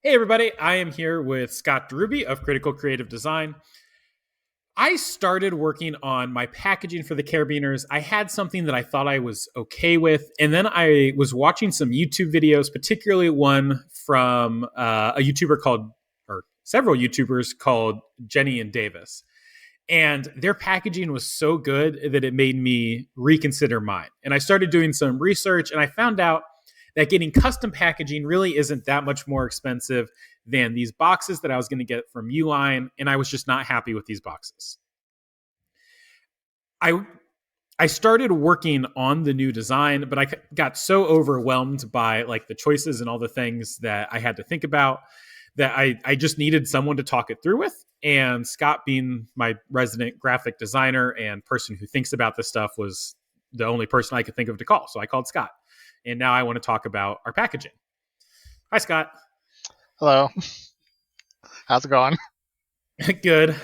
Hey, everybody. I am here with Scott Deruby of Critical Creative Design. I started working on my packaging for the carabiners. I had something that I thought I was okay with. And then I was watching some YouTube videos, particularly one from a YouTuber called, or several YouTubers called Jenny and Davis. And their packaging was so good that it made me reconsider mine. And I started doing some research and I found out that getting custom packaging really isn't that much more expensive than these boxes that I was going to get from Uline. And I was just not happy with these boxes. I I started working on the new design, but I got so overwhelmed by like the choices and all the things that I had to think about that I just needed someone to talk it through with. And Scott, being my resident graphic designer and person who thinks about this stuff, was the only person I could think of to call. So I called Scott. And now I want to talk about our packaging. Hi, Scott. Hello. How's it going? Good.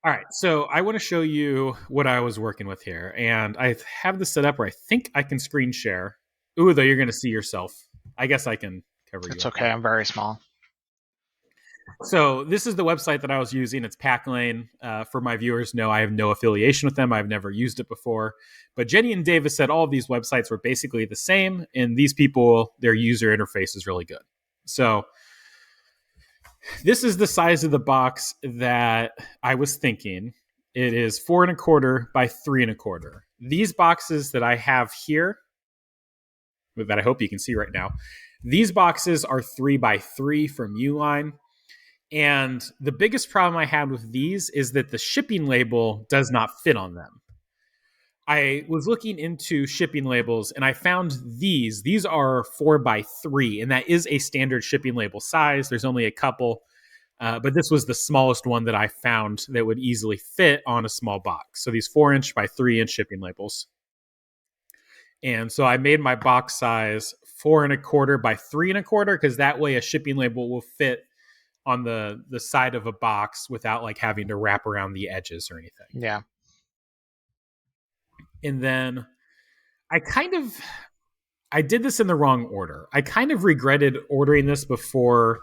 All right, so I want to show you what I was working with here, and I have this set up where I think I can screen share. Ooh, though you're going to see yourself. I guess I can cover you It's up okay. here. I'm very small. So this is the website that I was using. It's Packlane. For my viewers, no, I have no affiliation with them. I've never used it before. But Jenny and Davis said all of these websites were basically the same, and these people, their user interface is really good. So this is the size of the box that I was thinking. It is 4.25 by 3.25. These boxes that I have here, that I hope you can see right now, these boxes are 3x3 from Uline. And the biggest problem I had with these is that the shipping label does not fit on them. I was looking into shipping labels and I found these. These are 4x3, and that is a standard shipping label size. There's only a couple. But this was the smallest one that I found that would easily fit on a small box. So these 4-inch by 3-inch shipping labels. And so I made my box size 4.25 by 3.25 because that way a shipping label will fit on the side of a box without like having to wrap around the edges or anything. Yeah. And then I did this in the wrong order. I kind of regretted ordering this before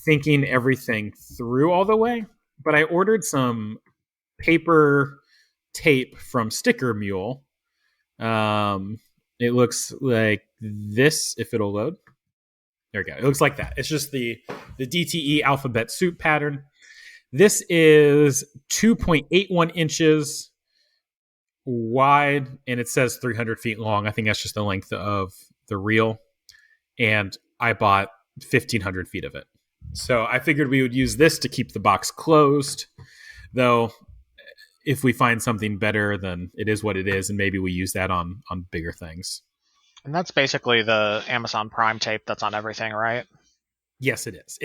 thinking everything through all the way, but I ordered some paper tape from Sticker Mule. It looks like this, if it'll load. There we go. It looks like that. It's just the DTE alphabet soup pattern. This is 2.81 inches wide, and it says 300 feet long. I think that's just the length of the reel. And I bought 1,500 feet of it. So I figured we would use this to keep the box closed, though if we find something better, then it is what it is, and maybe we use that on bigger things. And that's basically the Amazon Prime tape that's on everything, right? Yes, it is.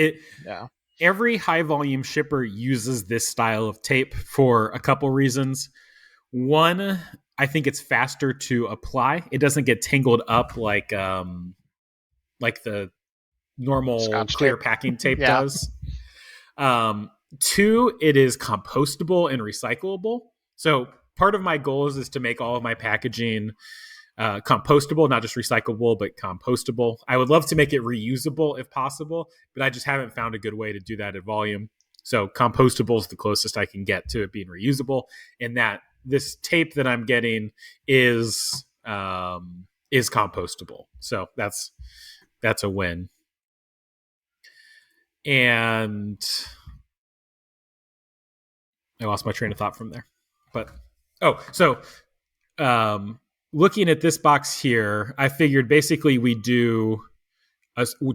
Yeah. Every high volume shipper uses this style of tape for a couple reasons. One, I think it's faster to apply. It doesn't get tangled up like the normal Scotch clear tape. packing tape Yeah. does. Two, it is compostable and recyclable. So part of my goals is to make all of my packaging compostable, not just recyclable, but compostable. I would love to make it reusable if possible, but I just haven't found a good way to do that at volume. So compostable is the closest I can get to it being reusable, and that this tape that I'm getting is compostable. So that's a win. And I lost my train of thought from there. But looking at this box here, I figured basically we do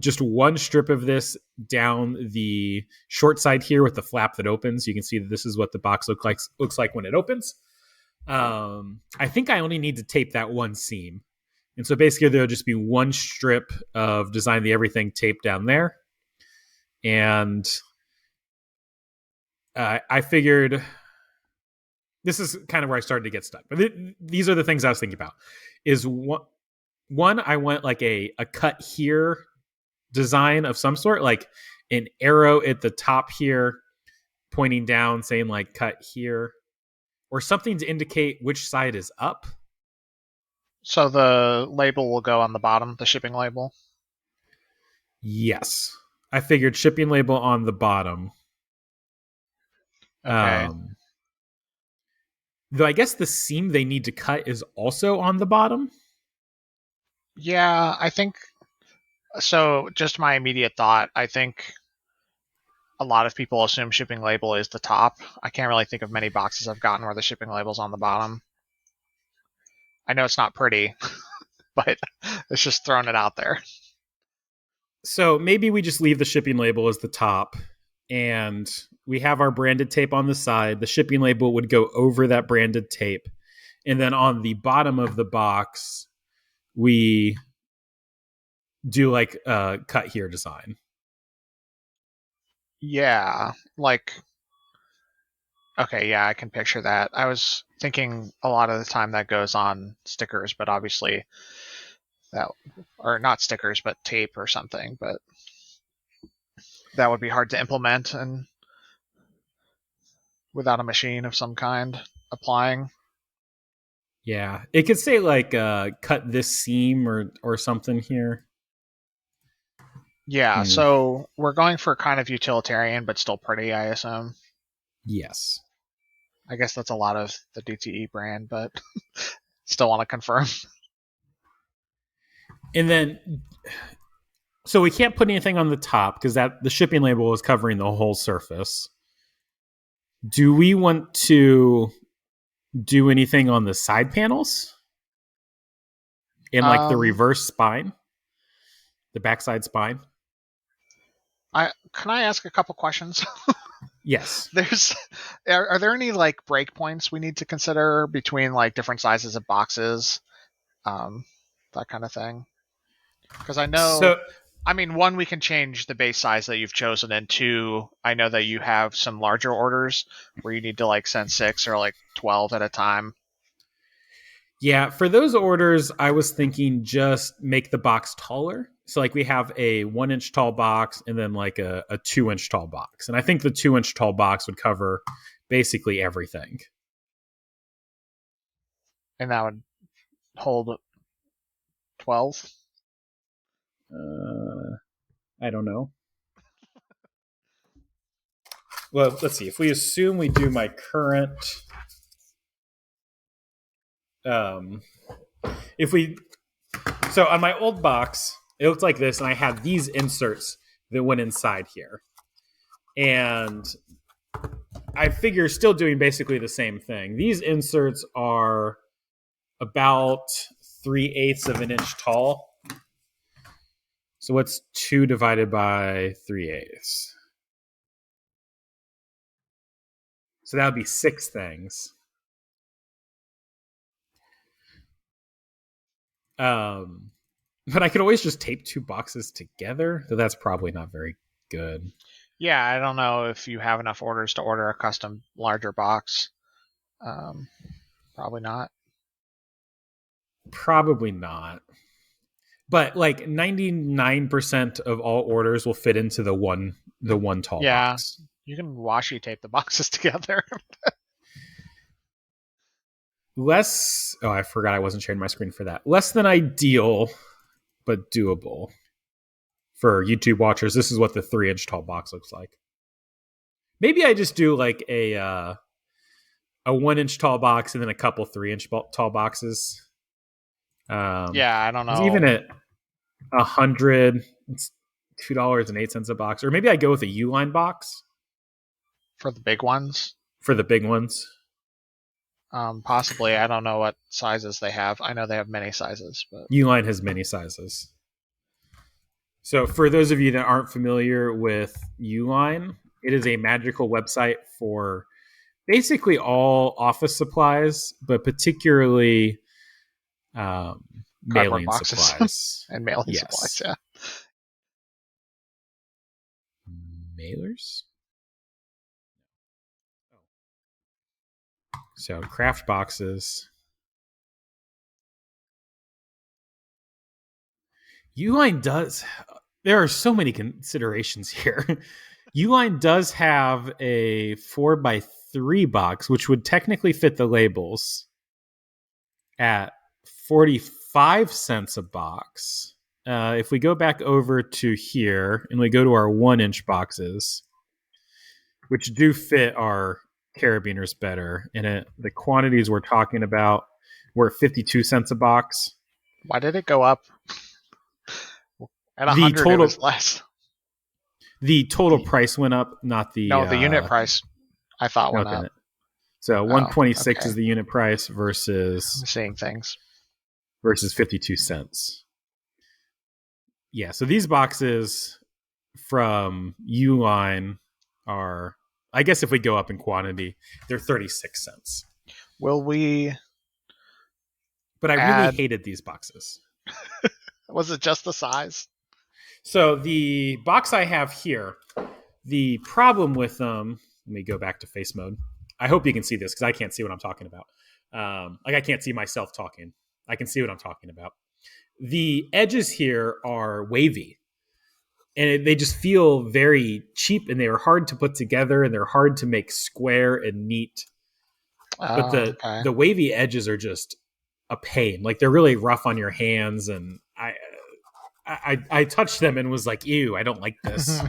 just one strip of this down the short side here with the flap that opens. You can see that this is what the box looks like when it opens. I think I only need to tape that one seam. And so basically there'll just be one strip of Design the Everything tape down there. And I figured this is kind of where I started to get stuck. But these are the things I was thinking about. Is one I want like a cut here design of some sort, like an arrow at the top here pointing down saying like cut here, or something to indicate which side is up. So the label will go on the bottom, the shipping label? Yes. I figured shipping label on the bottom. Okay. Um, though I guess the seam they need to cut is also on the bottom. Yeah, I think so. Just my immediate thought, I think a lot of people assume shipping label is the top. I can't really think of many boxes I've gotten where the shipping label's on the bottom. I know it's not pretty, but it's just throwing it out there. So maybe we just leave the shipping label as the top and we have our branded tape on the side. The shipping label would go over that branded tape. And then on the bottom of the box, we do like a cut here design. Yeah, like okay, yeah, I can picture that. I was thinking a lot of the time that goes on stickers, but obviously that or not stickers, but tape or something, but that would be hard to implement and without a machine of some kind applying. Yeah. It could say like cut this seam or something here. Yeah, Hmm. so we're going for kind of utilitarian but still pretty, I assume. Yes. I guess that's a lot of the DTE brand, but still want to confirm. And then so we can't put anything on the top because that the shipping label is covering the whole surface. Do we want to do anything on the side panels and like the Um, reverse spine, the backside spine? I can I ask a couple questions? Yes. There's are there any like breakpoints we need to consider between like different sizes of boxes, um, that kind of thing? Because I know, So I mean, one, we can change the base size that you've chosen, and two, I know that you have some larger orders where you need to like send 6 or like 12 at a time. yeah, for those orders, I was thinking just make the box taller. So like we have a 1 inch tall box and then like a 2 inch tall box. And I think the 2 inch tall box would cover basically everything. And that would hold 12. Uh, I don't know. Well, let's see. If we assume we do my current, um, if we, so on my old box, it looked like this, and I had these inserts that went inside here. And I figure still doing basically the same thing. These inserts are about 3/8 of an inch tall. So what's 2 divided by 3/8? So that would be 6 things. Um, but I could always just tape 2 boxes together, though that's probably not very good. Yeah, I don't know if you have enough orders to order a custom larger box. Um, Probably not. Probably not. But like 99% of all orders will fit into the one tall Yeah, box. you can washi tape the boxes together. Less, oh, I forgot I wasn't sharing my screen for that. Less than ideal, but doable. For YouTube watchers, this is what the 3 inch tall box looks like. Maybe I just do like a 1 inch tall box and then a couple 3 inch tall boxes. Yeah, I don't 'Cause even know. at 100, it's $2.08 a box. Or maybe I go with a Uline box For the big ones. for the big ones. Possibly. I don't know what sizes they have. I know they have many sizes, but Uline has many sizes. So for those of you that aren't familiar with Uline, it is a magical website for basically all office supplies, but particularly um, cardboard mailing boxes supplies. and mailing supplies. Yes. Yeah. Mailers? So craft boxes. Uline does. There are so many considerations here. Uline does have a 4x3 box, which would technically fit the labels at 45 cents a box. if we go back over to here and we go to our 1-inch boxes, which do fit our carabiners better, and the quantities we're talking about were 52 cents a box. Why did it go up? At The 100, it was total less. the total price went up, not the No, the unit price I thought went okay. up. So 126 okay. is the unit price I'm versus seeing things. 52 cents. Yeah, so these boxes from Uline are, I guess if we go up in quantity, they're 36 cents. Will we But I really add... hated these boxes. Was it just the size? So the box I have here, the problem with them, let me go back to face mode. I hope you can see this because I can't see what I'm talking about. Like I can't see myself talking. I can see what I'm talking about. The edges here are wavy and they just feel very cheap and they are hard to put together and they're hard to make square and neat. But Okay. the wavy edges are just a pain. Like they're really rough on your hands, and I touched them and was like, ew, I don't like this.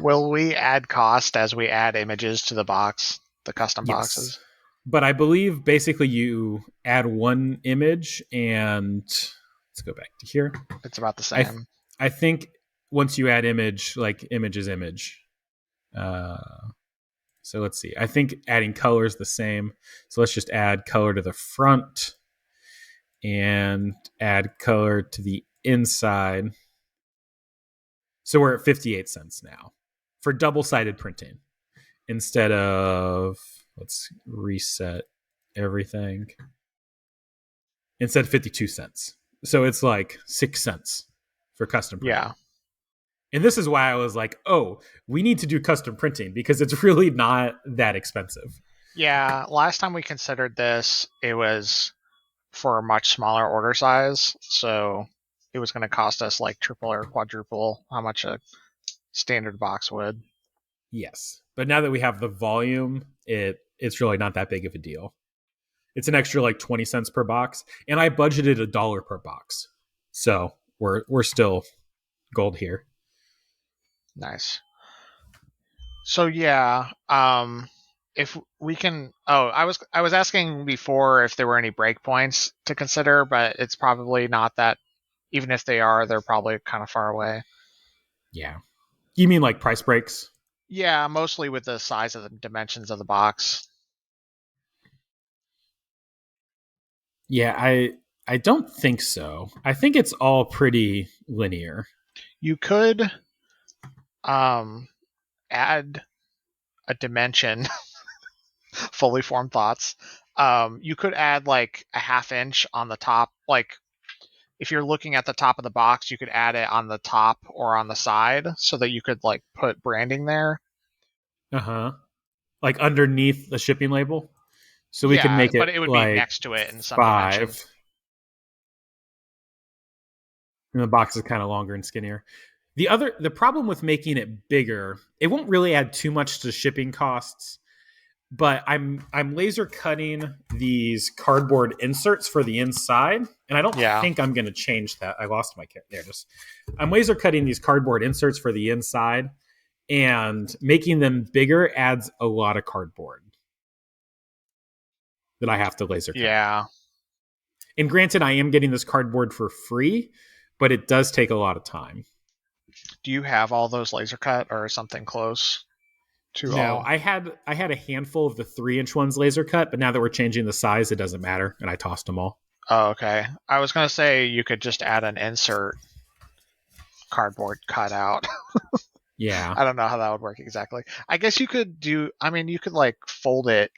Will we add cost as we add images to the box, the custom boxes? But I believe basically you add one image and let's go back to here. It's about the same. I think once you add image, like image is image. So let's see. I think adding color is the same. So let's just add color to the front and add color to the inside. So we're at 58 cents now for double-sided printing instead of, let's reset everything. Instead of 52 cents. So it's like 6 cents for custom printing. Yeah. And this is why I was like, oh, we need to do custom printing because it's really not that expensive. Yeah. Last time we considered this, it was for a much smaller order size. So it was going to cost us like triple or quadruple how much a standard box would. Yes. But now that we have the volume, it's really not that big of a deal. It's an extra like 20 cents per box. And I budgeted $1 per box. So we're still gold here. Nice. So yeah, if we can, I was asking before if there were any breakpoints to consider, but it's probably not that. Even if they are, they're probably kind of far away. Yeah. You mean like price breaks? Yeah, mostly with the size of the dimensions of the box. Yeah, I don't think so. I think it's all pretty linear. You could add a dimension. Fully formed thoughts. You could add like a 1/2 inch on the top. Like if you're looking at the top of the box, you could add it on the top or on the side so that you could like put branding there. Uh-huh. Like underneath the shipping label. So we can Yeah, make but it it would be like next to it in some 5. dimensions. And the box is kind of longer and skinnier. The problem with making it bigger, it won't really add too much to shipping costs. But I'm laser cutting these cardboard inserts for the inside, and I don't think I'm going to change that. I lost my there. I'm laser cutting these cardboard inserts for the inside, and making them bigger adds a lot of cardboard that I have to laser cut. Yeah. And granted, I am getting this cardboard for free, but it does take a lot of time. Do you have all those laser cut or something close? No, I had a handful of the 3-inch ones laser cut, but now that we're changing the size, it doesn't matter, and I tossed them all. Oh, okay. I was gonna say you could just add an insert cardboard cutout. Yeah. I don't know how that would work exactly. I guess you could do. I mean, you could like fold it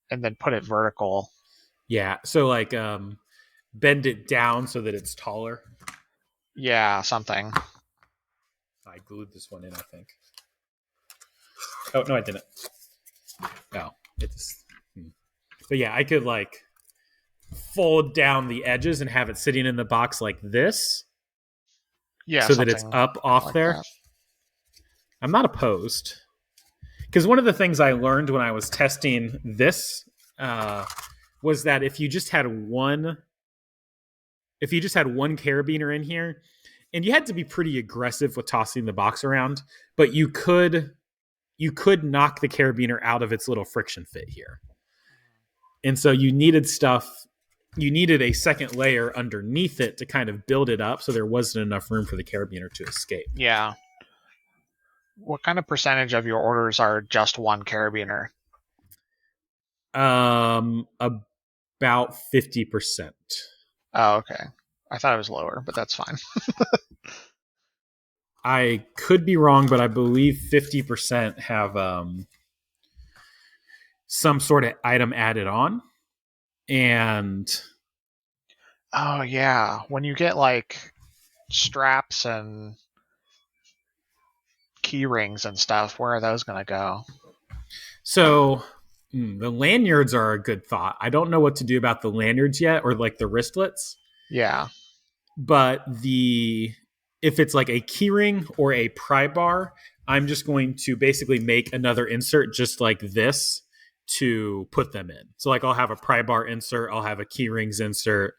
and then put it vertical. Yeah. So like bend it down so that it's taller. Yeah, something. I glued this one in, I think. Oh, no, I didn't. No, it's. But yeah, I could like fold down the edges and have it sitting in the box like this. Yeah, so that it's up off like there. That. I'm not opposed. Because one of the things I learned when I was testing this was that if you just had one if you just had one carabiner in here, and you had to be pretty aggressive with tossing the box around, but you could knock the carabiner out of its little friction fit here. And so you needed a second layer underneath it to kind of build it up so there wasn't enough room for the carabiner to escape. Yeah. What kind of percentage of your orders are just one carabiner? About 50%. Oh, okay. I thought it was lower, but that's fine. I could be wrong, but I believe 50% have some sort of item added on. And Oh, yeah. When you get like straps and key rings and stuff, where are those going to go? so the lanyards are a good thought. I don't know what to do about the lanyards yet, or like the wristlets, Yeah. but the if it's like a keyring or a pry bar, I'm just going to basically make another insert just like this to put them in. So like I'll have a pry bar insert, I'll have a key rings insert.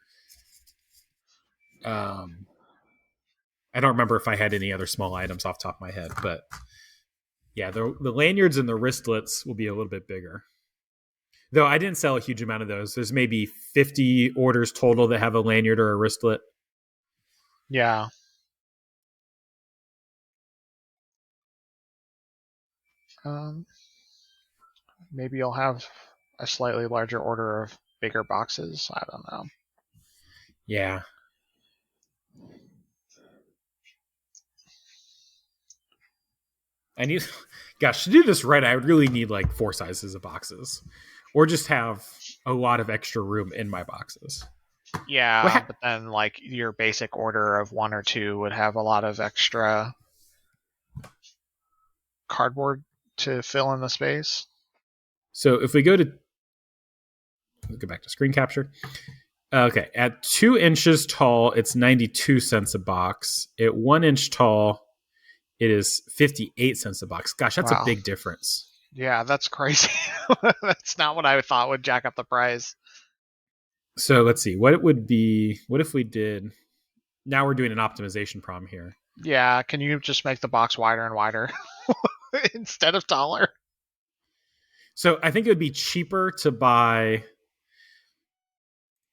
Um, I don't remember if I had any other small items off the top of my head, but yeah, the lanyards and the wristlets will be a little bit bigger. Though I didn't sell a huge amount of those. There's maybe 50 orders total that have a lanyard or a wristlet. Yeah. Um, Maybe you'll have a slightly larger order of bigger boxes. I don't know. Yeah. I need, gosh, to do this right, I would really need like 4 sizes of boxes, or just have a lot of extra room in my boxes. Yeah, What? but then like your basic order of one or two would have a lot of extra cardboard to fill in the space. So if we go back to screen capture. Okay, at 2 inches tall, it's 92 cents a box. At 1 inch tall, it is 58 cents a box. Gosh, that's a Wow. big difference. Yeah, that's crazy. That's not what I thought would jack up the price. So let's see what it would be. What if we did? Now we're doing an optimization problem here. Yeah, can you just make the box wider and wider instead of taller? So I think it would be cheaper to buy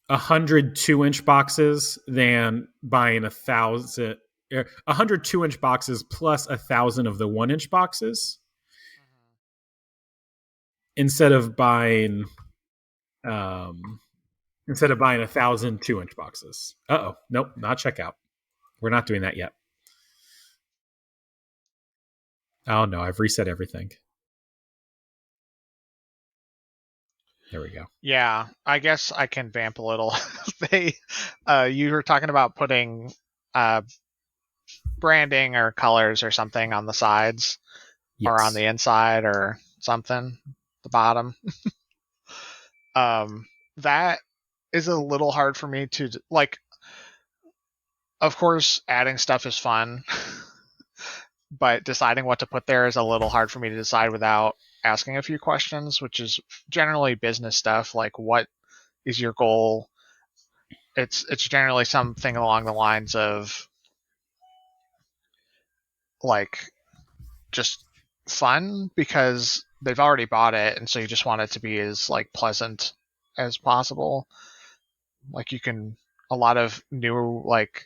100 2-inch boxes than buying 100 2-inch boxes plus 1,000 of the 1-inch boxes instead of buying um, 1,000 2-inch boxes. Nope, not checkout. We're not doing that yet. Oh no, I've reset everything. There we go. Yeah, I guess I can vamp a little. They, you were talking about putting uh, branding or colors or something on the sides or on Yes. the inside or something, the bottom. That is a little hard for me to like. Of course, adding stuff is fun, but deciding what to put there is a little hard for me to decide without asking a few questions, which is generally business stuff like what is your goal? It's generally something along the lines of like just fun because they've already bought it and so you just want it to be as like pleasant as possible. Like you can a lot of new like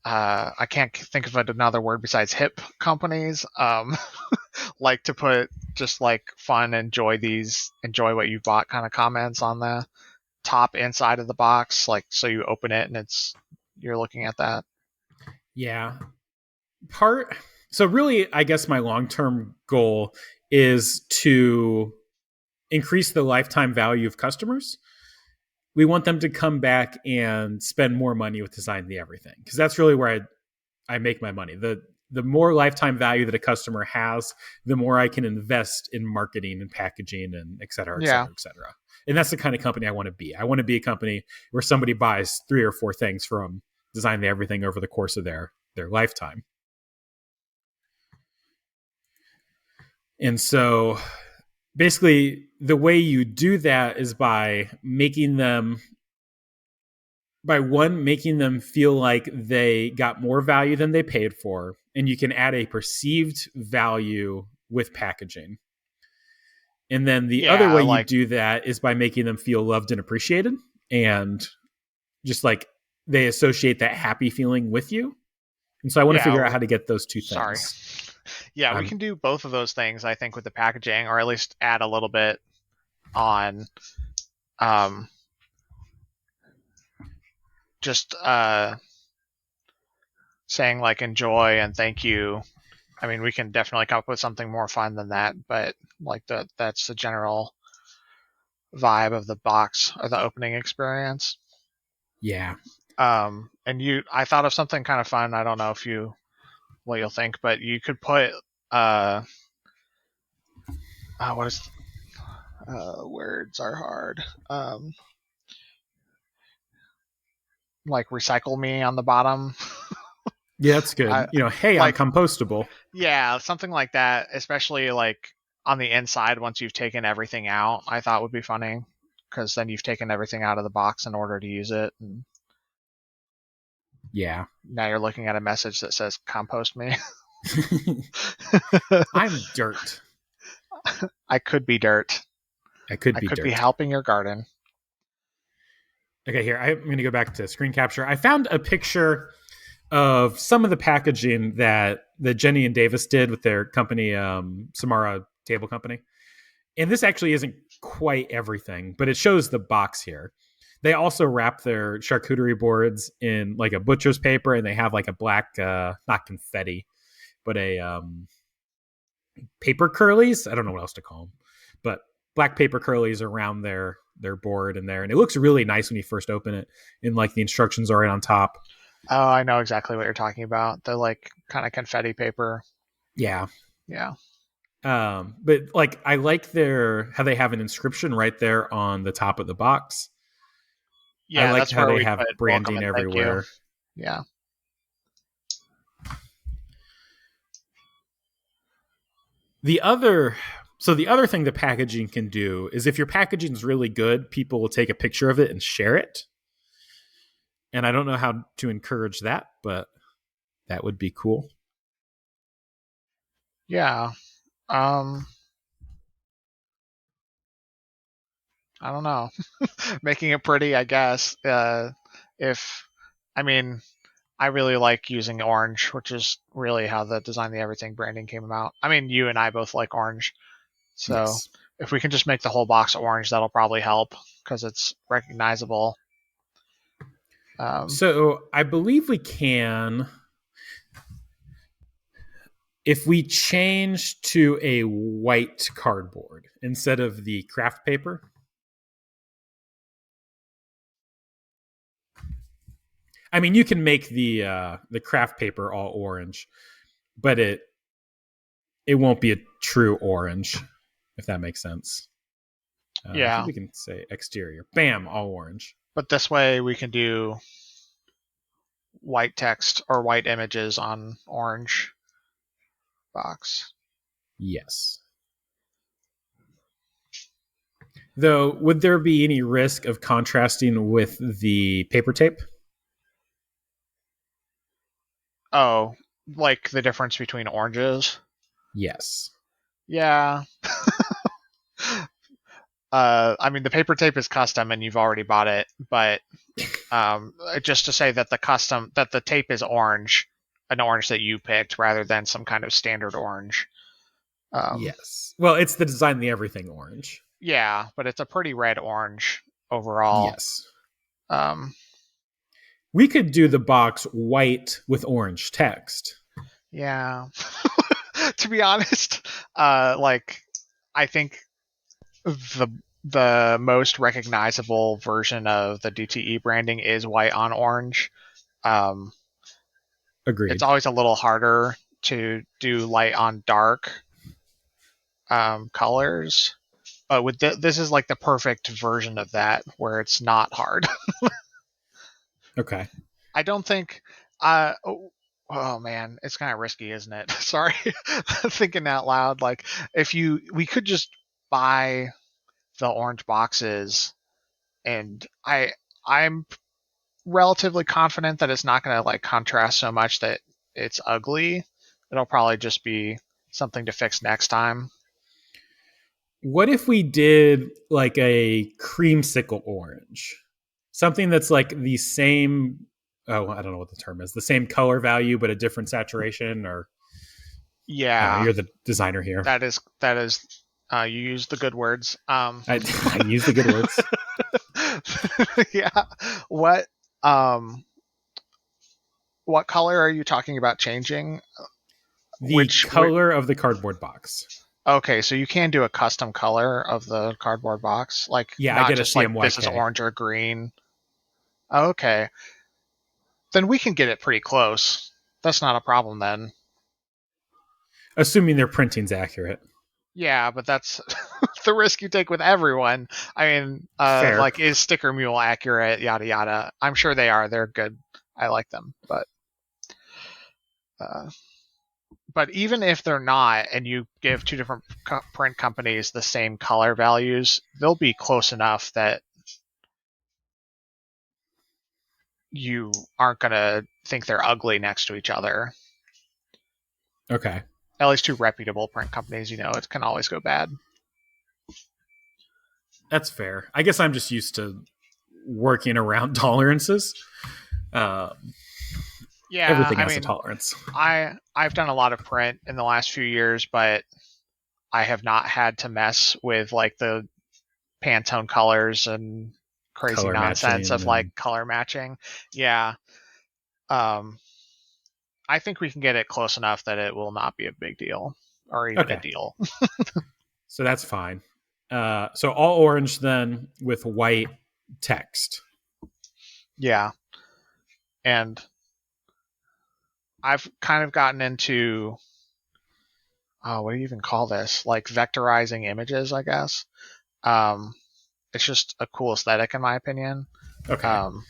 I can't think of another word besides hip companies like to put just like fun enjoy what you bought kind of comments on the top inside of the box, like so you open it and you're looking at that. Yeah. Part so really I guess my long-term goal is to increase the lifetime value of customers. We want them to come back and spend more money with Design the Everything because that's really where I make my money. The more lifetime value that a customer has, the more I can invest in marketing and packaging and et cetera, et Yeah. cetera, et cetera. And that's the kind of company I want to be. I want to be a company where somebody buys 3 or 4 things from Design the Everything over the course of their lifetime. And so basically the way you do that is by making them by one, making them feel like they got more value than they paid for, and you can add a perceived value with packaging. And then the other Yeah, way you like do that is by making them feel loved and appreciated, and just like they associate that happy feeling with you. And so I want to yeah, figure out how to get those two sorry. things. Yeah, we Um, can do both of those things, I think, with the packaging, or at least add a little bit on um, just saying like enjoy and thank you. I mean, we can definitely come up with something more fun than that, but like that's the general vibe of the box or the opening experience. yeah. I thought of something kind of fun. I don't know if you what you'll think, but you could put uh, what is words are hard. Like recycle me on the bottom. Yeah, that's I good. Hey, I'm like compostable. yeah, something like that. Especially like on the inside once you've taken everything out. I thought would be funny because then you've taken everything out of the box in order to use it, and Yeah. now you're looking at a message that says "compost me." I'm dirt. I could be dirt. I could I be could be dirt. helping your garden. Okay, here, I'm going to go back to screen capture. I found a picture of some of the packaging that Jenny and Davis did with their company, Samara Table Company. And this actually isn't quite everything, but it shows the box here. They also wrap their charcuterie boards in like a butcher's paper, and they have like a black, not confetti, but a paper curlies. I don't know what else to call them, but black paper curlies around their board in there, and it looks really nice when you first open it. And like the instructions are right on top. Oh, I know exactly what you're talking about. The like kind of confetti paper. Yeah. Yeah. But like I like their how they have an inscription right there on the top of the box. I Yeah, like that's how where they we put have welcome branding and thank you. everywhere. Yeah. The other the other thing the packaging can do is if your packaging is really good, people will take a picture of it and share it. And I don't know how to encourage that, but that would be cool. Yeah. Um I don't know. Making it pretty, I guess. If I mean, I really like using orange, which is really how the design the everything branding came about. I mean, you and I both like orange, so Yes. if we can just make the whole box orange, that'll probably help because it's recognizable. Um, So I believe we can if we change to a white cardboard instead of the craft paper. I mean, you can make the craft paper all orange, but it won't be a true orange, if that makes sense. I think yeah, we can say exterior. Bam, all orange. but this way we can do white text or white images on orange box. Yes. Though, would there be any risk of contrasting with the paper tape? Oh, like the difference between oranges? Yes. Yeah. I mean, the paper tape is custom and you've already bought it, but just to say that the tape is orange, an orange that you picked rather than some kind of standard orange. Um, Yes. Well, it's the design the everything orange. yeah, but it's a pretty red orange overall. Yes. Um, We could do the box white with orange text. yeah. To be honest, like I think the the most recognizable version of the DTE branding is white on orange. Um, it's Agreed. always a little harder to do light on dark colors, but with this is like the perfect version of that where it's not hard. Okay. I don't think. Oh man, it's kind of risky, isn't it? Sorry, thinking out loud. Like if we could just buy the orange boxes, and I'm relatively confident that it's not going to like contrast so much that it's ugly. It'll probably just be something to fix next time. What if we did like a creamsicle orange? Something that's like the same, oh, I don't know what the term is, the same color value but a different saturation, or I don't know, Yeah, you're the designer here. that is you use the good words. I use the good words. Yeah. What um what color are you talking about changing? The Which color of the cardboard box. Okay, so you can do a custom color of the cardboard box, like Yeah, I not get a just like this is CMYK. orange or green. Okay, then we can get it pretty close. That's not a problem then. Assuming their printing's accurate. Yeah, but that's the risk you take with everyone. I mean, Fair. like, is Sticker Mule accurate? Yada yada. I'm sure they are. They're good. I like them, uh, but even if they're not, and you give two different print companies the same color values, they'll be close enough that you aren't gonna think they're ugly next to each other. Okay. At least two reputable print companies, it can always go bad. That's fair. I guess I'm just used to working around tolerances. Uh, Yeah, Everything I has a mean, tolerance. I've done a lot of print in the last few years, but I have not had to mess with like the Pantone colors and crazy Color nonsense matching of like and color matching. Yeah. Um, I think we can get it close enough that it will not be a big deal or even a okay. deal. So that's fine. So all orange then with white text. Yeah. And I've kind of gotten into, what do you even call this? Like vectorizing images, I guess. Um, it's just a cool aesthetic, in my opinion. Okay. Um,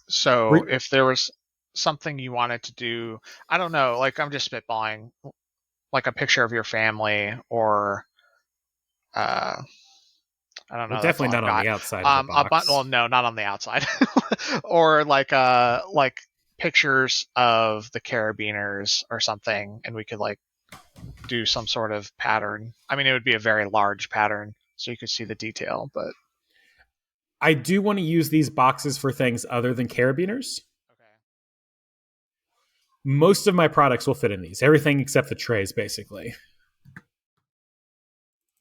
so Re- if there was something you wanted to do, I don't know, like I'm just spitballing, like a picture of your family, or uh, I don't well, know. That's definitely all I've not on got. the outside of the A button. box. Well, no, not on the outside. Or like pictures of the carabiners or something, and we could like do some sort of pattern. I mean, it would be a very large pattern, so you could see the detail. But I do want to use these boxes for things other than carabiners. okay. Most of my products will fit in these. Everything except the trays, basically.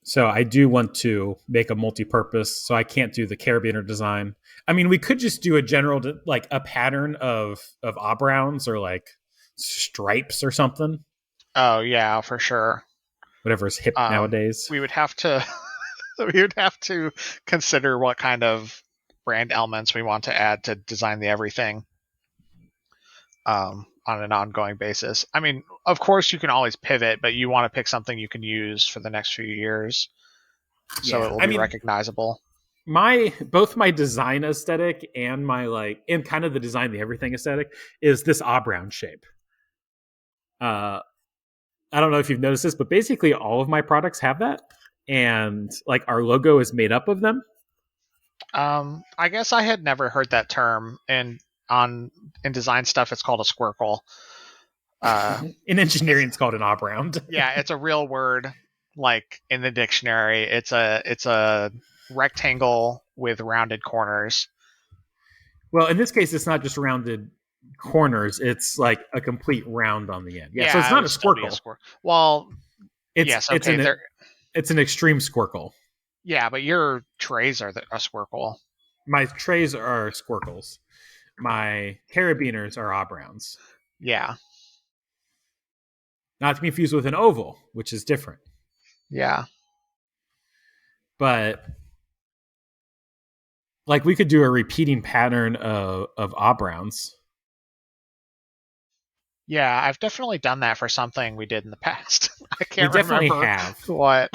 So I do want to make a multi-purpose. So I can't do the carabiner design. I mean, we could just do a general like a pattern of obrowns or like stripes or something. Oh yeah, for sure. Whatever is hip Um, nowadays. we would have to we would have to consider what kind of brand elements we want to add to design the everything, on an ongoing basis. I mean, of course, you can always pivot, but you want to pick something you can use for the next few years, so it Yeah, will I be mean, recognizable. my both my design aesthetic and my like and kind of the design the everything aesthetic is this oblong shape. Uh, I don't know if you've noticed this, but basically all of my products have that, and like our logo is made up of them. I guess I had never heard that term, and on in design stuff, it's called a squircle. Uh, In it's engineering, it's called an oblong. Yeah, it's a real word, like in the dictionary. It's a rectangle with rounded corners. Well, in this case, it's not just rounded corners; it's like a complete round on the end. Yeah, so it's Yeah, it not would a still be a squircle. squircle. Well, It's yes, it's okay. an it's an extreme squircle. Yeah, but your trays are a squircle. My trays are squircles. My carabiners are oblongs. Yeah, Not to be confused with an oval, which is different. yeah, But like we could do a repeating pattern of oblongs. yeah. I've definitely done that for something we did in the past. I We can't definitely remember have. what.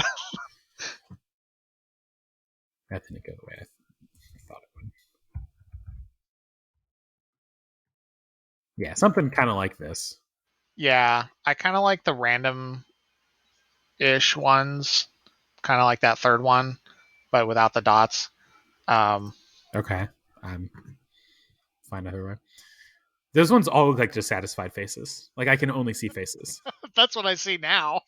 That didn't go the way I thought it would. Yeah, something kind of like this. Yeah, I kind of like the random-ish ones, kind of like that third one, but without the dots. Um, Okay. Um, fine either way. Those ones all look like dissatisfied faces. Like I can only see faces. That's what I see now.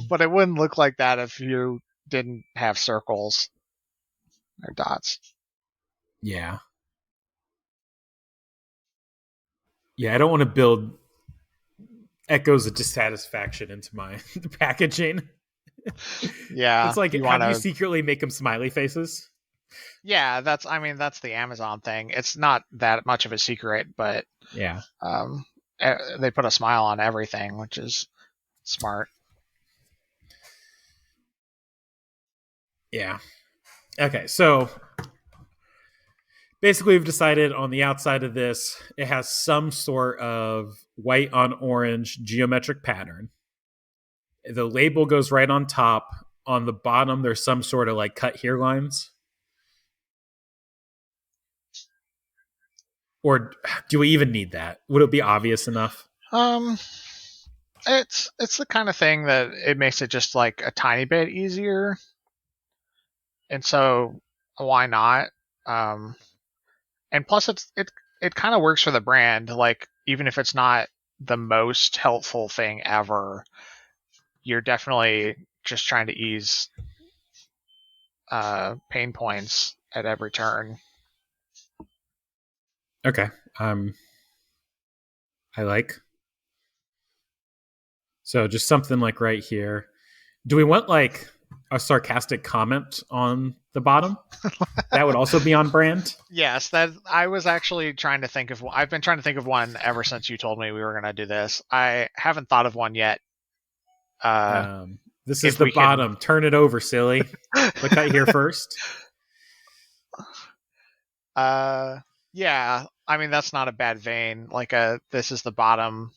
But it wouldn't look like that if you didn't have circles or dots. Yeah. Yeah, I don't want to build echoes of dissatisfaction into my packaging. Yeah, It's like, you how want do you to. secretly make them smiley faces? Yeah, that's the Amazon thing. It's not that much of a secret, but Yeah. um, they put a smile on everything, which is smart. Yeah. Okay, so basically we've decided on the outside of this, it has some sort of white on orange geometric pattern. The label goes right on top. On the bottom, there's some sort of like cut here lines. Or do we even need that? Would it be obvious enough? Um, it's the kind of thing that it makes it just like a tiny bit easier, and so why not? Um, and plus it kind of works for the brand. Like even if it's not the most helpful thing ever, you're definitely just trying to ease pain points at every turn. Okay. Um, I like. So just something like right here. Do we want like a sarcastic comment on the bottom? That would also be on brand. Yes, that I was actually trying to think of. I've been trying to think of one ever since you told me we were going to do this. I haven't thought of one yet. Uh, This is if the we can, bottom. Turn it over, silly. Click cut here first. yeah. I mean that's not a bad vein. Like this is the bottom.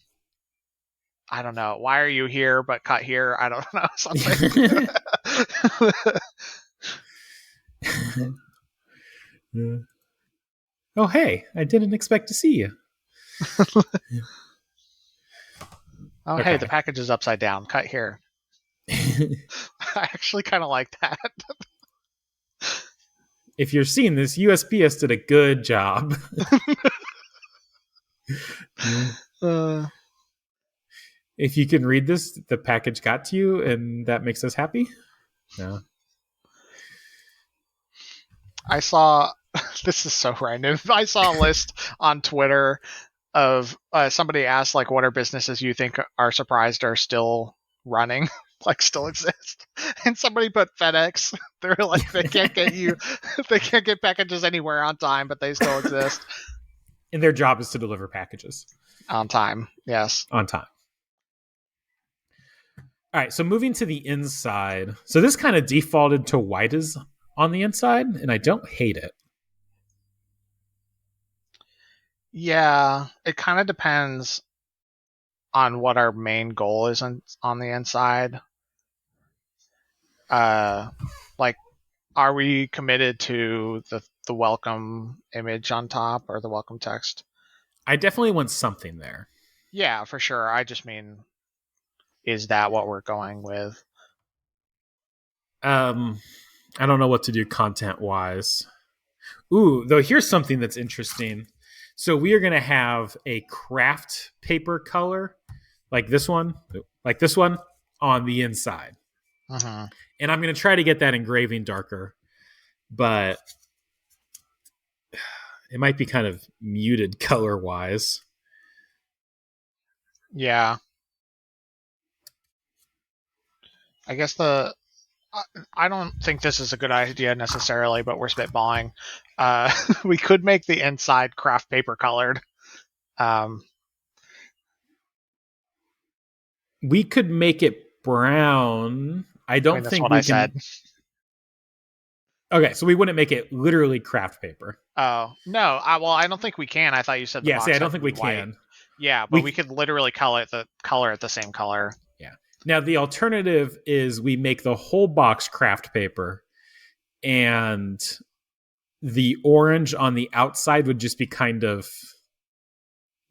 I don't know. Why are you here? But cut here. I don't know something. Oh, hey, I didn't expect to see you. Oh, hey, the Okay. package is upside down. Cut here. I actually kind of like that. If you're seeing this, USPS did a good job. Uh, If you can read this, the package got to you, and that makes us happy. No. I saw. This is so random. I saw a list on Twitter of somebody asked like, "What are businesses you think are surprised are still running?" Like still exist, and somebody put FedEx. They're like they can't get you, they can't get packages anywhere on time, but they still exist And their job is to deliver packages on time. Yes. on time. All right, so moving to the inside. So this kind of defaulted to white is on the inside, and I don't hate it. Yeah, it kind of depends on what our main goal is on the inside. Uh, like, are we committed to the welcome image on top or the welcome text? I definitely want something there. Yeah, for sure. I just mean, is that what we're going with? Um, I don't know what to do content wise. Ooh, though here's something that's interesting. So we are going to have a craft paper color like this one on the inside. Mm-hmm. And I'm going to try to get that engraving darker, but it might be kind of muted color wise. Yeah, I guess I don't think this is a good idea necessarily, but we're spitballing. We could make the inside craft paper colored. Um, We could make it brown. I I mean, don't that's think what I we said. can. Okay, so we wouldn't make it literally craft paper. Oh no! I don't think we can. I thought you said the Yeah, see, I box don't had to think be we white. can. Yeah, but we We could literally color it the same color. Yeah. Now the alternative is we make the whole box craft paper, and the orange on the outside would just be kind of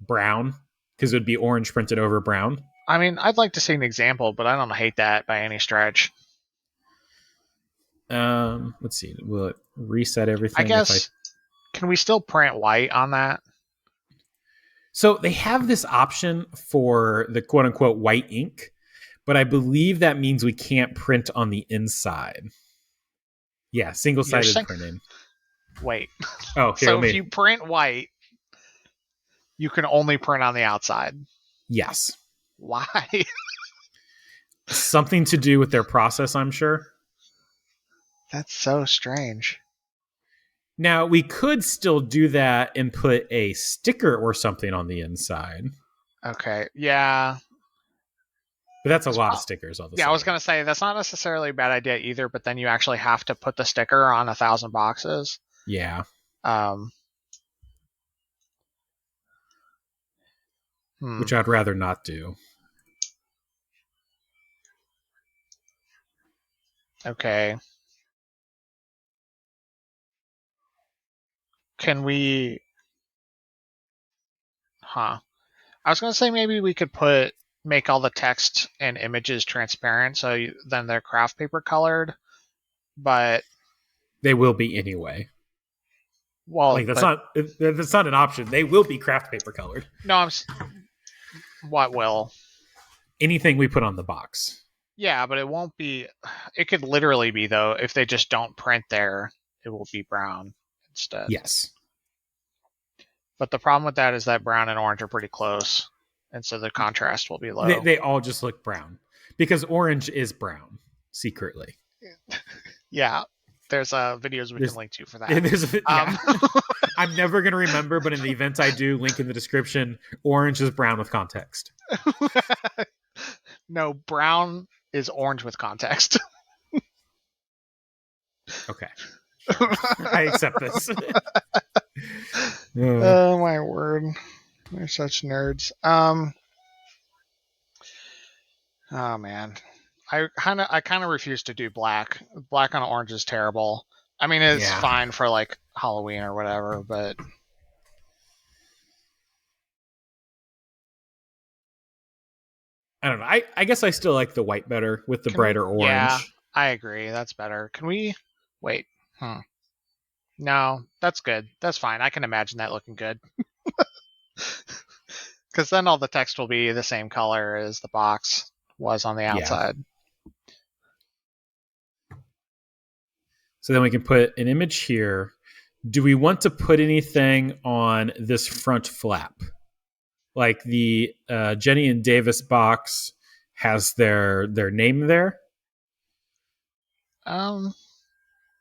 brown because it would be orange printed over brown. I mean, I'd like to see an example, but I don't hate that by any stretch. Let's see. Will it reset I everything if I? guess, can we still print white on that? So they have this option for the quote unquote white ink, but I believe that means we can't print on the inside. Yeah, single You're sided saying, printing. wait. Oh, here, So let if me. you print white, you can only print on the outside. Yes. Why? Something to do with their process, I'm sure. That's so strange. Now, we could still do that and put a sticker or something on the inside, Okay. Yeah. but that's a lot of stickers all of a Yeah, I was sudden. gonna say that's not necessarily a bad idea either, but then you actually have to put the sticker on 1,000 boxes. Yeah, Um, hmm. which I'd rather not do. Okay. Can we? Huh. I was gonna say maybe we could make all the text and images transparent, so then they're craft paper colored. But They will be anyway. well, Like but that's not an option. They will be craft paper colored. no, what will? Anything we put on the box. Yeah, but it won't be. It could literally be though if they just don't print there, it will be brown instead. Yes. But the problem with that is that brown and orange are pretty close, and so the contrast will be They, low. they all just look brown because orange is brown secretly. Yeah, there's videos we can link to for that. Yeah. I'm never going to remember, but in the event I do, link in the description. Orange is brown with context. No, brown is orange with context. Okay. Sure. I accept this. Oh my word. They're such nerds. Oh man. I kind of refuse to do black. Black on orange is terrible. I mean, it's Yeah. fine for like Halloween or whatever, but I don't know. I guess I still like the white better with the can we? brighter Yeah, orange. I agree. That's better. Can we? Wait. Hmm. No, that's good. That's fine. I can imagine that looking good. Because then all the text will be the same color as the box was on the Yeah. outside. So then we can put an image here. Do we want to put anything on this front flap? Like the Jenny and Davis box has their name there. Um,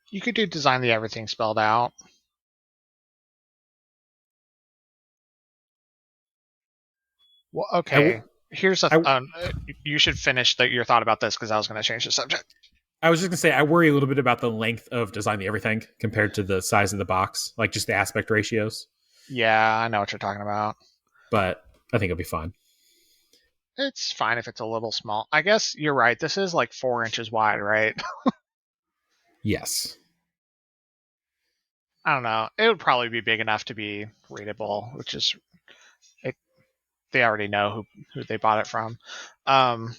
you could do design the everything spelled out. Well, okay. Here's a. I, You should finish your thought about this because I was going to change the subject. I was just gonna say I worry a little bit about the length of Design the Everything compared to the size of the box, like just the aspect ratios. Yeah, I know what you're talking about. But I think it'll be fine. It's fine if it's a little small. I guess you're right. This is like 4 inches wide, right? Yes. I don't know. It would probably be big enough to be readable, which is it. They already know who they bought it from,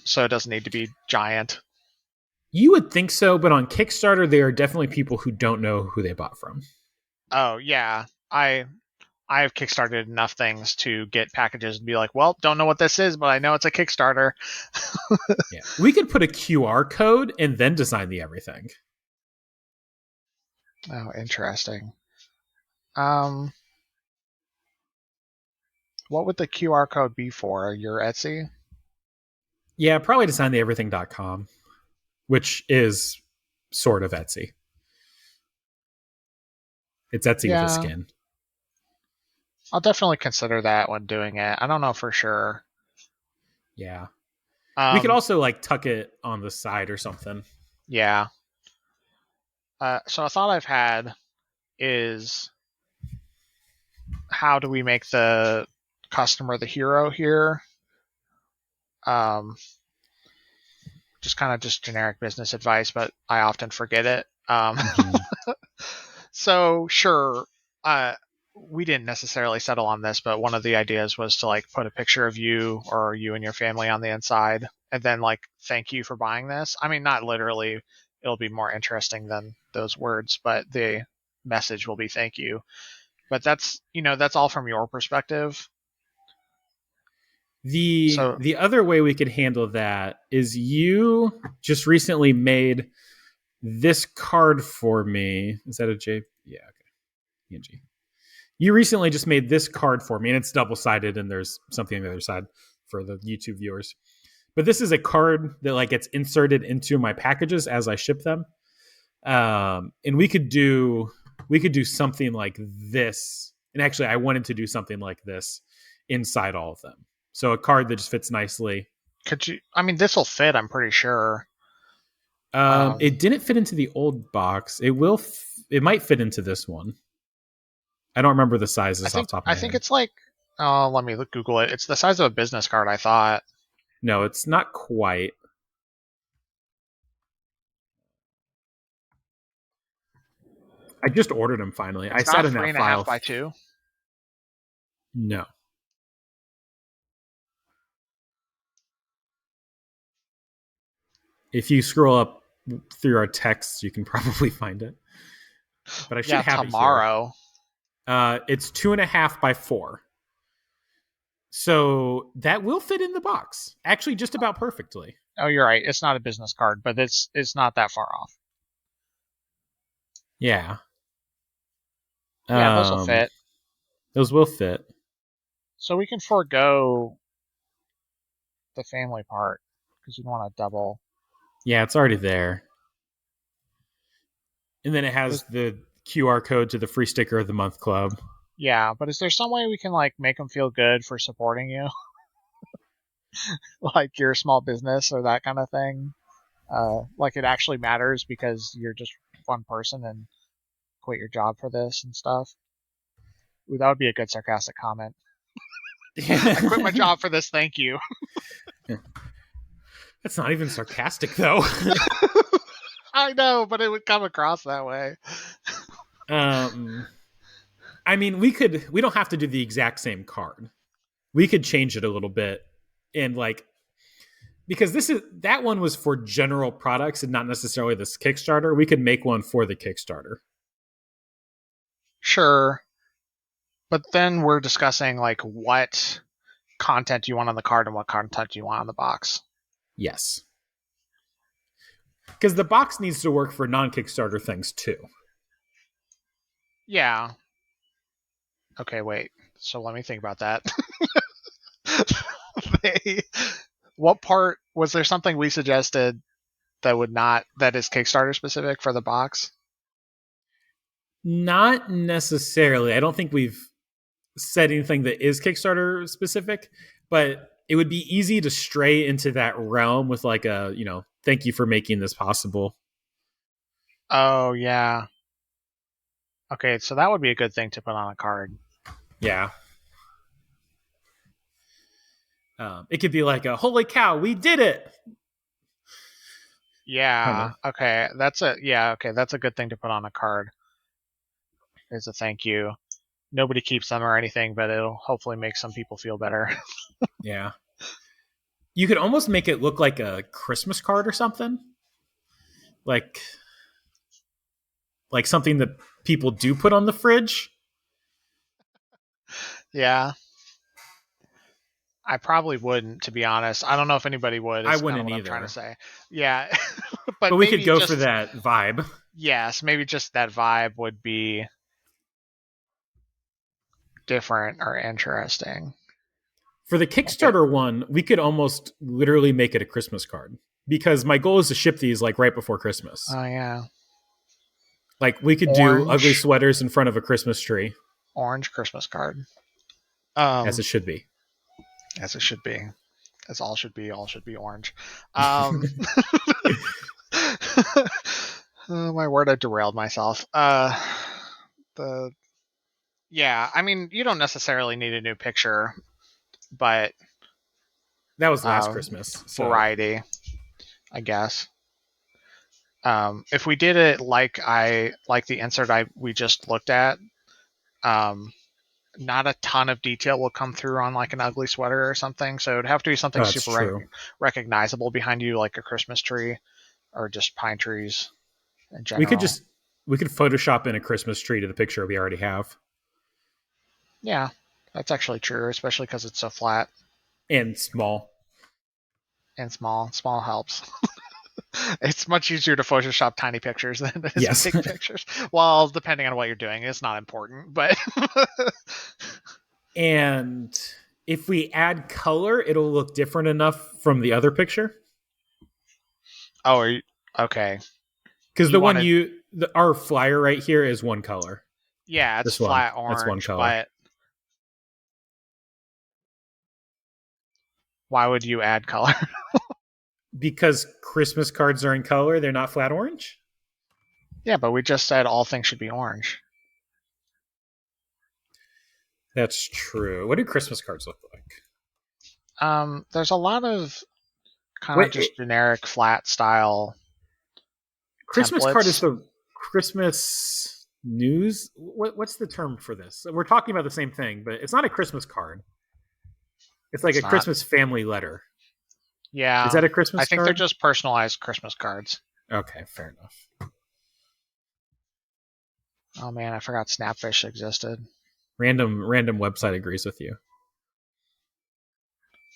so it doesn't need to be giant. You would think so, but on Kickstarter, there are definitely people who don't know who they bought from. Oh yeah, I have kickstarted enough things to get packages and be like, well, don't know what this is, but I know it's a Kickstarter. Yeah. We could put a QR code and then design the everything. Oh, interesting. What would the QR code be for? Your Etsy? Yeah, probably designtheeverything.com, which is sort of Etsy. It's Etsy with a Yeah, skin. I'll definitely consider that when doing it. I don't know for sure. Yeah. We could Um, also like tuck it on the side or something. yeah. So a thought I've had is how do we make the customer the hero here? Um, just kind of just generic business advice, but I often forget it. Mm-hmm. So sure, uh, we didn't necessarily settle on this, but one of the ideas was to like put a picture of you or you and your family on the inside, and then like thank you for buying this. I mean, not literally, it'll be more interesting than those words, but the message will be thank you. But that's all from your perspective. So The other way we could handle that is you just recently made this card for me. Is that a J? Yeah, okay. PNG. You recently just made this card for me, and it's double sided, and there's something on the other side for the YouTube viewers. But this is a card that like gets inserted into my packages as I ship them. And we could do something like this. And actually, I wanted to do something like this inside all of them. So a card that just fits nicely. could you? I mean, this will fit. I'm pretty sure. It didn't fit into the old box. It will. It might fit into this one. I don't remember the sizes off the top of I my think head. it's like. Oh, let me Google it. It's the size of a business card. I thought. No, it's not quite. I just ordered them finally. I It's sat not in three that and a half file. by two. No. If you scroll up through our texts, you can probably find it. But I should Yeah, have it here. tomorrow. It's 2.5 by 4. So that will fit in the box. Actually, just about perfectly. Oh, you're right. It's not a business card, but it's not that far off. Yeah. Yeah, those will fit. Those will fit. So we can forego the family part because you don't want to double. Yeah, it's already there. And then it has Is, the QR code to the free sticker of the month club. yeah, but is there some way we can like make them feel good for supporting you, like your small business or that kind of thing? Like it actually matters because you're just one person and quit your job for this and stuff. Ooh, that would be a good sarcastic comment. I quit my job for this. Thank you. That's not even sarcastic, though. I know, but it would come across that way. I mean, we don't have to do the exact same card. We could change it a little bit and like, because that one was for general products and not necessarily this Kickstarter. We could make one for the Kickstarter. Sure, but then we're discussing like what content you want on the card and what content you want on the box. Yes. Because the box needs to work for non-Kickstarter things too. Yeah. Okay, wait. So let me think about that. they, what part was there something we suggested that is Kickstarter specific for the box? Not necessarily. I don't think we've said anything that is Kickstarter specific, but it would be easy to stray into that realm with like a, thank you for making this possible. Oh yeah. Okay, so that would be a good thing to put on a card. Yeah. It could be like a holy cow, we did it. Yeah. Okay. That's a good thing to put on a card. Is a thank you. Nobody keeps them or anything, but it'll hopefully make some people feel better. Yeah. You could almost make it look like a Christmas card or something. Like something that people do put on the fridge. Yeah. I probably wouldn't, to be honest. I don't know if anybody would. I Is kind of wouldn't what I'm either. trying to say. Yeah, But we could go for that vibe. Yes, maybe just that vibe would be different or interesting. For the Kickstarter one, we could almost literally make it a Christmas card because my goal is to ship these like right before Christmas. Oh yeah. Like we could do ugly sweaters in front of a Christmas tree. Orange Christmas card. As it should be. As it should be. As all should be orange. Oh, my word, I derailed myself. Yeah, I mean, you don't necessarily need a new picture, but that was last Christmas. So. Variety, I guess. If we did it like the insert we just looked at, not a ton of detail will come through on like an ugly sweater or something. So it'd have to be something super recognizable behind you, like a Christmas tree. or just pine trees in We could general. just we could Photoshop in a Christmas tree to the picture we already have, Yeah, that's actually true, especially because it's so flat and small. and small. Small helps. It's much easier to Photoshop tiny pictures than it is Yes. big pictures. Well, depending on what you're doing, it's not important. But And if we add color, it'll look different enough from the other picture. oh, okay. Because You the one wanted, our flyer right here is one color. yeah, it's This one, flat that's one orange, color. but why would you add color? Because Christmas cards are in color, they're not flat orange. Yeah, but we just said all things should be orange. That's true. What do Christmas cards look like? There's a lot of kind of What just generic flat style Christmas card is templates. the Christmas news? What's the term for this? We're talking about the same thing, but it's not a Christmas card. It's like It's a not. Christmas family letter. Is Yeah, that a I Christmas think they're card? just personalized Christmas cards. Okay, fair enough. Oh man, I forgot Snapfish existed. Random website agrees with you.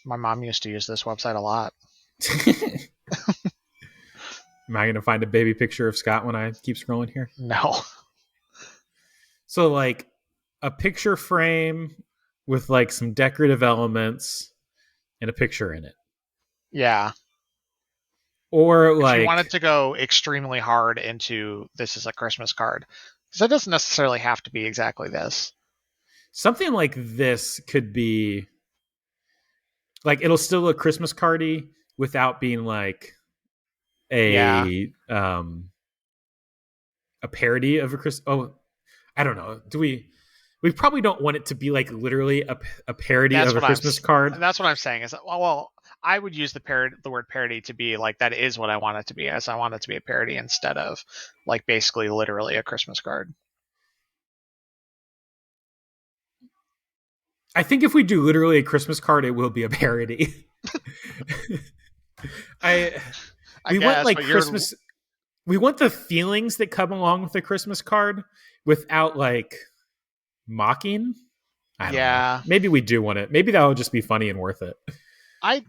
My mom used to use this website a lot. Am I going to find a baby picture of Scott when I keep scrolling here? No. So, like, a picture frame with like some decorative elements and a picture in it, Yeah. or If you wanted like to go extremely hard into this is a Christmas card, because it doesn't necessarily have to be exactly this. something like this could be like it'll still look Christmas cardy without being like Yeah. a parody of a Chris. Oh, I don't know. Do we? We probably don't want it to be like literally a parody That's of a what I'm. Christmas card. That's what I'm saying. Is that, well, I would use the word parody to be like that is what I want it to be. As I want it to be a parody instead of like basically literally a Christmas card. I think if we do literally a Christmas card, it will be a parody. I I we want guess, like but you're Christmas. We want the feelings that come along with a Christmas card without like mocking. I don't know. yeah. Maybe we do want it. Maybe that would just be funny and worth it. I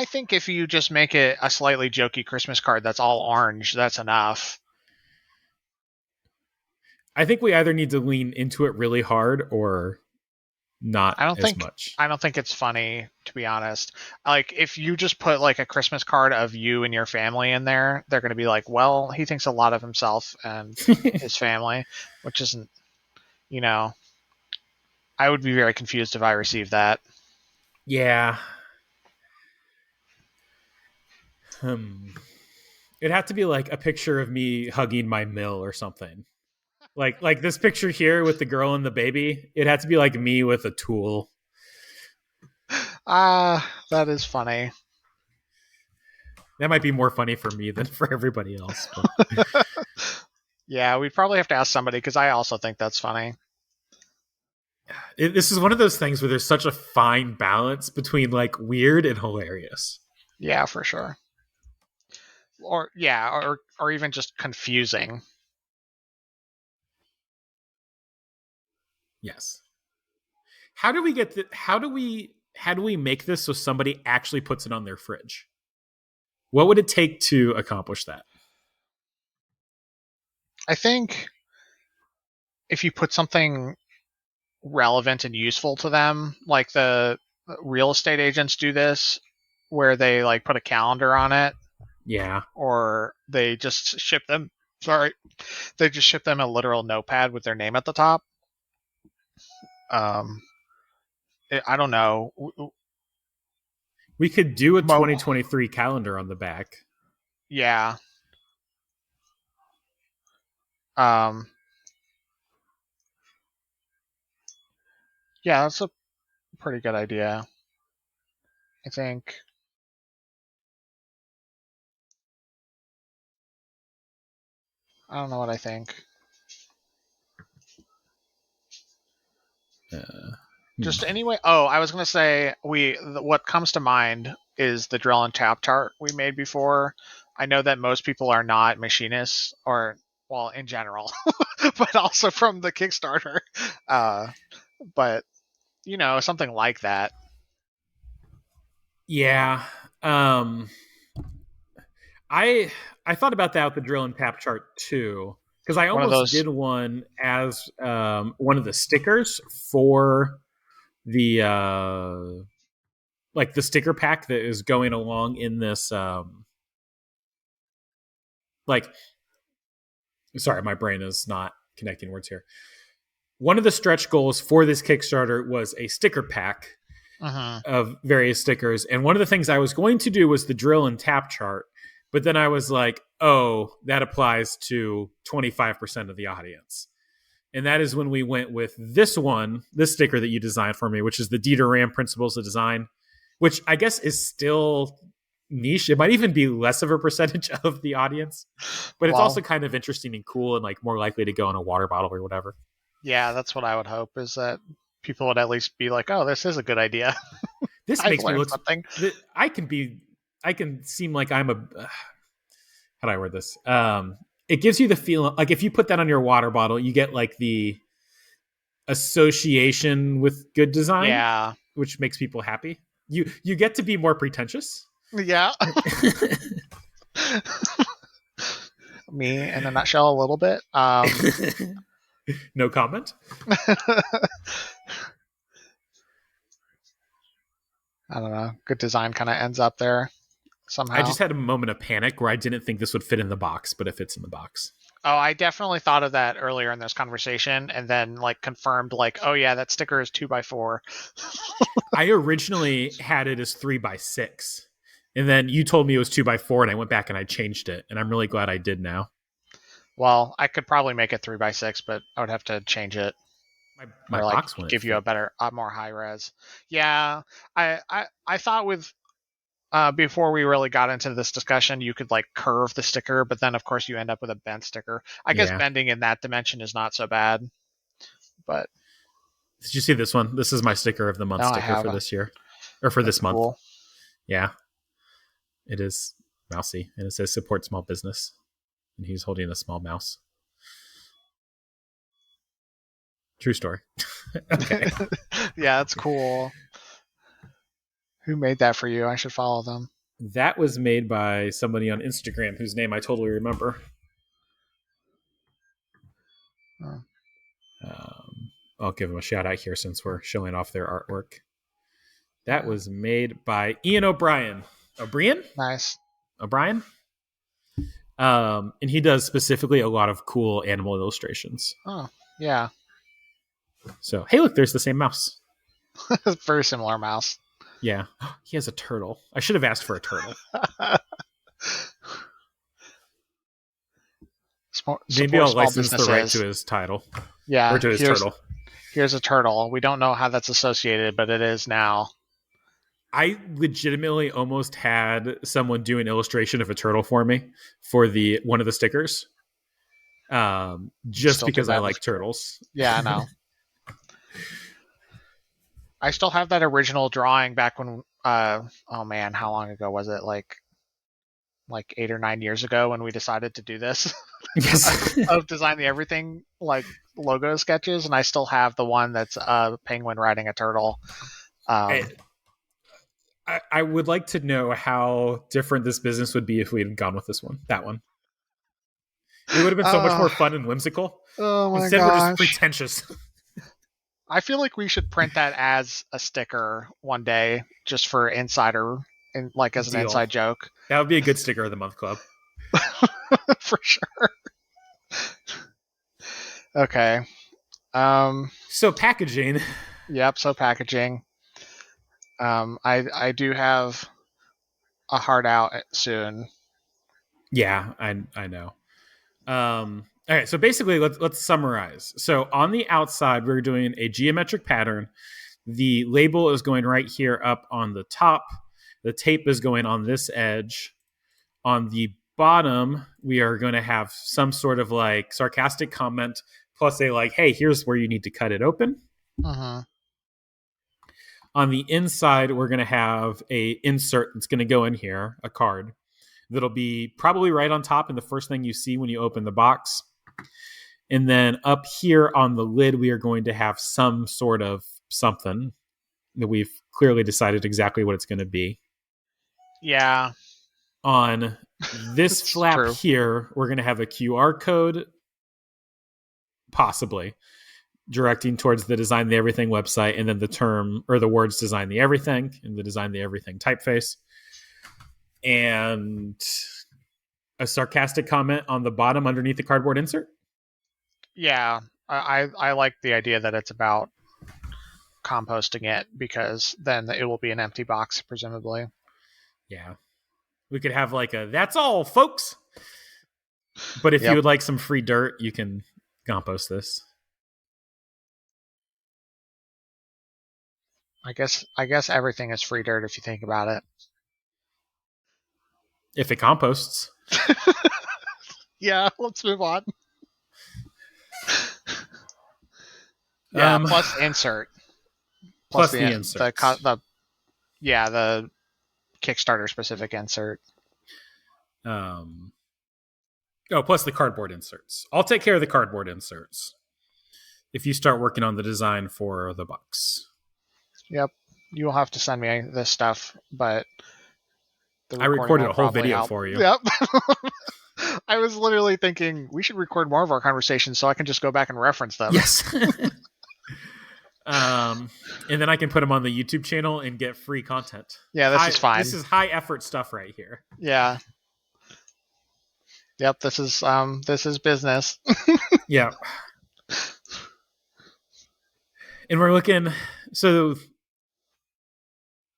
think if you just make it a slightly jokey Christmas card that's all orange, that's enough. I think we either need to lean into it really hard or not I don't as think much. I don't think it's funny, to be honest. Like if you just put like a Christmas card of you and your family in there, they're going to be like, "Well, he thinks a lot of himself and his family," which isn't, you know, I would be very confused if I received that. Yeah. Hmm. It'd have to be like a picture of me hugging my mill or something. Like this picture here with the girl and the baby. It had to be like me with a tool. That is funny. That might be more funny for me than for everybody else. But Yeah, we probably have to ask somebody because I also think that's funny. this is one of those things where there's such a fine balance between like weird and hilarious. Yeah, for sure. Or yeah, or even just confusing. Yes. How do we get the, how do we make this so somebody actually puts it on their fridge? What would it take to accomplish that? I think if you put something relevant and useful to them, like the real estate agents do this, where they like put a calendar on it, Yeah. or they just ship them. Sorry, they just ship them a literal notepad with their name at the top. Um, I don't know. We could do a Mo- 2023 calendar on the back. yeah. Um, yeah, that's a pretty good idea. I think. I don't know what I think. Uh, Just anyway. Oh, I was gonna say what comes to mind is the drill and tap chart we made before. I know that most people are not machinists, or well, in general, but also from the Kickstarter. Uh, but something like that. Yeah. Um, I I thought about that with the drill and tap chart too, because I One of almost those. did one as one of the stickers for the like the sticker pack that is going along in this like sorry, my brain is not connecting words here. One of the stretch goals for this Kickstarter was a sticker pack Mhm. of various stickers. And one of the things I was going to do was the drill and tap chart. But then I was like, oh, that applies to 25% of the audience. And that is when we went with this one, this sticker that you designed for me, which is the Dieter Ram Principles of Design, which I guess is still niche. It might even be less of a percentage of the audience, but it's also Well, kind of interesting and cool and like more likely to go in a water bottle or whatever. yeah, that's what I would hope, is that people would at least be like, "Oh, this is a good idea. This I've makes me learned look. something." I can be. I can seem like I'm a. How do I word this? It gives you the feeling like if you put that on your water bottle, you get like the association with good design, Yeah. which makes people happy. You get to be more pretentious. Yeah. Me in a nutshell, a little bit. No comment. I don't know. Good design kind of ends up there I somehow. just had a moment of panic where I didn't think this would fit in the box, but it fits in the box. Oh, I definitely thought of that earlier in this conversation, and then like confirmed, like, oh yeah, that sticker is 2x4. I originally had it as 3x6, and then you told me it was 2x4, and I went back and I changed it, and I'm really glad I did now. Well, I could probably make it 3x6, but I would have to change it, My or like box wouldn't give you fit. a better, more high res. Yeah, I thought with before we really got into this discussion, you could like curve the sticker, but then of course you end up with a bent sticker. I guess Yeah. bending in that dimension is not so bad, but Did you see this one? This is my sticker of the month no, I sticker for haven't. this year or for That's this month. cool. Yeah, it is mousy, and it says support small business, and he's holding a small mouse. True story. Okay. Yeah, that's cool. Who made that for you? I should follow them. That was made by somebody on Instagram whose name I totally remember. Oh, I'll give them a shout out here since we're showing off their artwork. That yeah. was made by Ian O'Brien. O'Brien? Nice. O'Brien? And he does specifically a lot of cool animal illustrations. Oh, yeah. So, hey, look, there's the same mouse. Very similar mouse. Yeah. He has a turtle. I should have asked for a turtle. Maybe Support I'll small license the right to businesses. his title or Yeah, to his turtle. here's a turtle. We don't know how that's associated, but it is now. I legitimately almost had someone do an illustration of a turtle for me for the one of the stickers, just Still too because I bad. like turtles. Yeah, I know. I still have that original drawing back when. Oh man, how long ago was it? Like 8 or 9 years ago when we decided to do this Yes. of design the everything like logo sketches, and I still have the one that's a penguin riding a turtle. I, Um, I would like to know how different this business would be if we had gone with this one, that one. It would have been so much uh, more fun and whimsical. oh my Instead, we're just gosh. pretentious. I feel like we should print that as a sticker one day, just for insider, and like as an Deal. inside joke. That would be a good sticker of the month club. For sure. Okay. Um. So packaging. Yep. So packaging. I do have a hard out soon. Yeah, I know. All right, so basically, let's summarize. So on the outside, we're doing a geometric pattern. The label is going right here up on the top. The tape is going on this edge. On the bottom, we are going to have some sort of like sarcastic comment plus a like, hey, here's where you need to cut it open. Mm-hmm. On the inside, we're going to have a insert that's going to go in here, a card that'll be probably right on top and the first thing you see when you open the box. And then up here on the lid, we are going to have some sort of something that we've clearly decided exactly what it's going to be. Yeah. On this flap true. here, we're going to have a QR code, possibly, directing towards the Design the Everything website, and then the term or the words Design the Everything and the Design the Everything typeface. And a sarcastic comment on the bottom underneath the cardboard insert. Yeah, I like the idea that it's about composting it, because then it will be an empty box, presumably. Yeah. We could have like a, that's all, folks. But if you would like some free dirt, you can compost this. I guess everything is free dirt if you think about it. If it composts. Yeah, let's move on. Yeah, plus insert. Plus the insert. The Kickstarter specific insert. Plus the cardboard inserts. I'll take care of the cardboard inserts if you start working on the design for the box. Yep. You will have to send me this stuff, but I recorded a whole video for you. Yep. I was literally thinking we should record more of our conversations so I can just go back and reference them. Yes. And then I can put them on the YouTube channel and get free content. Yeah, this is fine. This is high effort stuff right here. Yeah. Yep, this is business. Yeah. And we're looking, so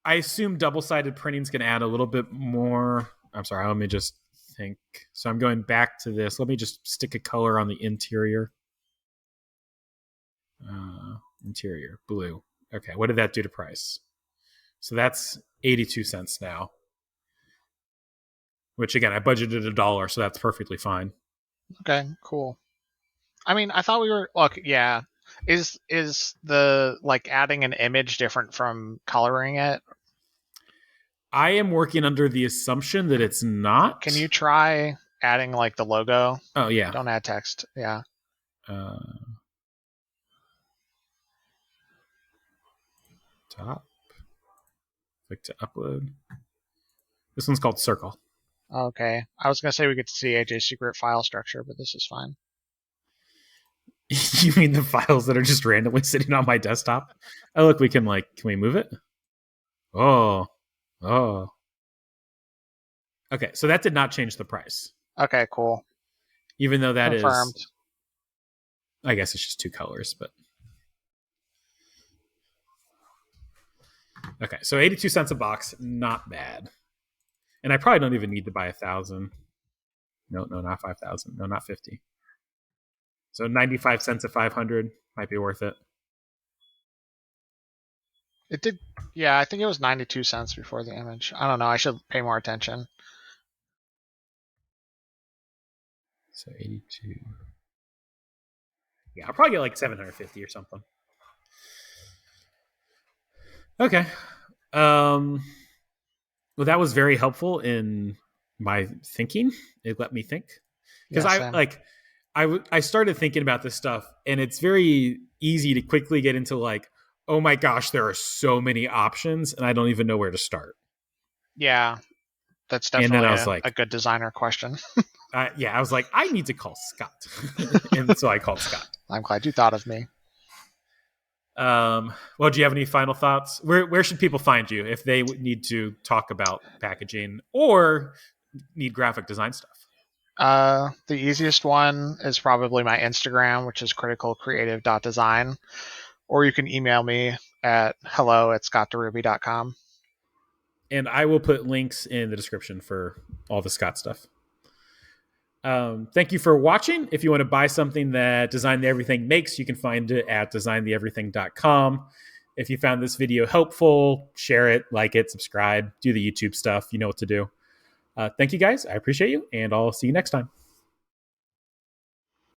I assume double-sided printing is going to add a little bit more. I'm sorry, let me just think. So I'm going back to this. Let me just stick a color on the interior. Interior, blue. Okay, what did that do to price? So that's 82 cents now. Which, again, I budgeted $1, so that's perfectly fine. Okay, cool. I mean, I thought we were... Look, yeah. Is the, like, adding an image different from coloring it? I am working under the assumption that it's not. Can you try adding, like, the logo? Oh, yeah. Don't add text. Yeah. Top. Click to upload. This one's called Circle. Okay. I was going to say we could see AJ's secret file structure, but this is fine. You mean the files that are just randomly sitting on my desktop? Oh, look, can we move it? Oh. Okay, so that did not change the price. Okay, cool. Even though that Confirmed. is... I guess it's just 2 colors, but... Okay, so 82 cents a box, not bad. And I probably don't even need to buy 1,000. No, not 5,000. No, not 50. So 95 cents at 500 might be worth it. It did. Yeah, I think it was 92 cents before the image. I don't know. I should pay more attention. So 82. Yeah, I'll probably get like 750 or something. Okay. Well, that was very helpful in my thinking. It let me think. Because I started thinking about this stuff, and it's very easy to quickly get into like, oh my gosh, there are so many options, and I don't even know where to start. Yeah, that's definitely a good designer question. I was like, I need to call Scott. And so I called Scott. I'm glad you thought of me. Well, do you have any final thoughts? Where should people find you if they need to talk about packaging or need graphic design stuff? The easiest one is probably my Instagram, which is criticalcreative.design, or you can email me at hello@scottderuby.com. And I will put links in the description for all the Scott stuff. Thank you for watching. If you want to buy something that Design the Everything makes, you can find it at designtheeverything.com. If you found this video helpful, share it, like it, subscribe, do the YouTube stuff. You know what to do. Thank you guys. I appreciate you, and I'll see you next time.